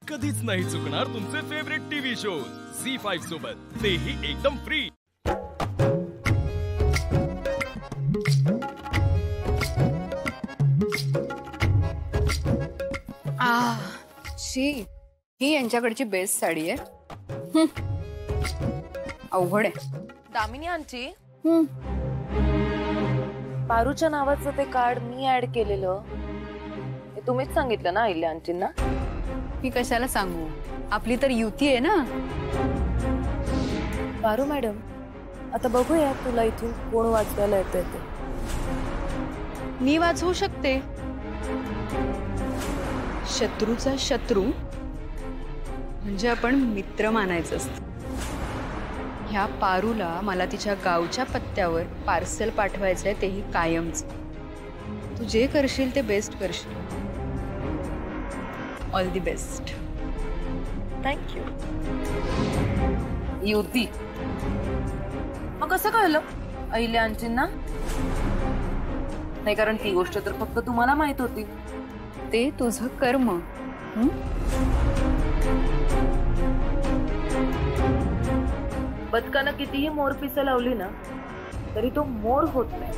कधीच नाही चुकणार तुमचे फेवरेट टीव्ही शोज झी5 सोबत, तेही एकदम फ्री। शी, ही यांच्याकडची बेस्ट साडी आहे। अवघड आहे। दामिनी आंटी, पारूच्या नावाचं ते कार्ड मी ऍड केलेलं, हे तुम्हीच सांगितलं ना अहिल्या आंटींना? मी कशाला सांगू, आपली तर युती आहे ना। पारू मॅडम, आता बघूया तुला इथून कोण वाचवायला येते ते। मी वाचवू शकते। शत्रूचा शत्रू म्हणजे आपण मित्र मानायचं असतं। ह्या पारूला मला तिच्या गावच्या पत्त्यावर पार्सल पाठवायचंय, तेही कायमच। तू जे करशील ते बेस्ट करशील। All the best. थँक्यू। युती मग कसं कळलं अहिल्या आंटींना? नाही, कारण ती गोष्ट तर फक्त तुम्हाला माहित होती। ते तुझं कर्म। बदकानं कितीही मोर पिसं लावली ना तरी तो मोर होत नाही।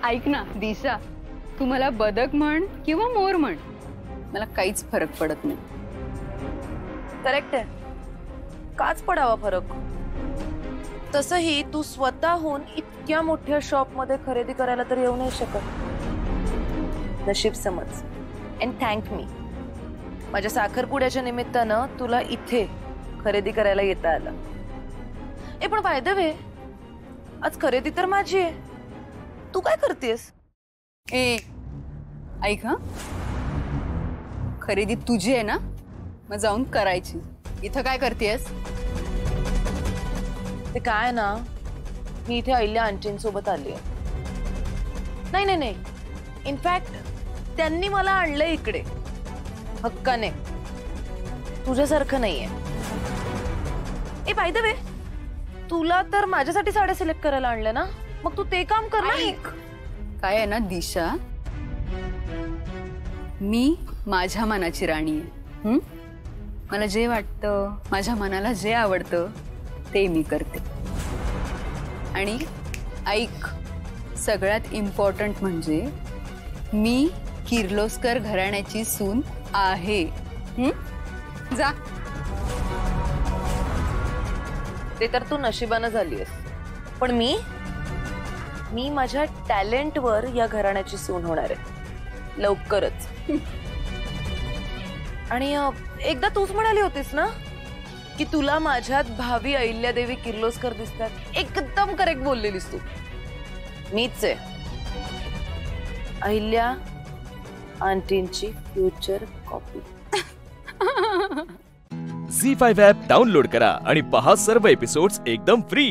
ऐक ना दिशा, तू मला बदक म्हण किंवा मोर म्हण, मला काहीच फरक पडत नाही। करेक्ट आहे, काच पडावा फरक। तसंही तू स्वतःहून इतक्या मोठ्या शॉप मध्ये खरेदी करायला तर येऊ नाही शकत। नशीब समज अँड थँक मी, माझ्या साखरपुड्याच्या निमित्तानं तुला इथे खरेदी करायला येता आलं। ए पण बाय द वे, आज खरेदी तर माझी आहे, तू काय करतेस? ए ऐक, हा खरेदी तुझी आहे ना, मग जाऊन करायची। इथं काय करतेस? ते काय ना, मी इथे अहिल्या आंटींसोबत आली आहे। नाही नाही नाही, इनफॅक्ट त्यांनी मला आणलंय इकडे हक्काने, तुझ्यासारखं नाहीये। ए बाय द वे, तुला तर माझ्यासाठी साड्या सिलेक्ट करायला आणलं ना, मग तू ते काम कर ना। काय आहे ना दिशा, मी माझ्या मनाची राणी आहे। मला जे वाटतं, माझ्या मनाला जे आवडतं ते मी करते। आणि ऐक, सगळ्यात इम्पॉर्टंट म्हणजे मी किर्लोस्कर घराण्याची सून आहे। जा। ते तर तू नशिबानं झालीयस, पण मी माझ्या टॅलेंटवर या घराण्याची सून होणार आहे लवकरच। आणि एकदा तूच म्हणाली होतीस ना की तुला माझ्यात भावी अहिल्यादेवी किर्लोस्कर दिसतात। एकदम करेक्ट बोललेलीस तू, मीच आहे अहिल्या आंटींची future copy. Zee five app download करा आणि पहा सर्व एपिसोड्स एकदम फ्री।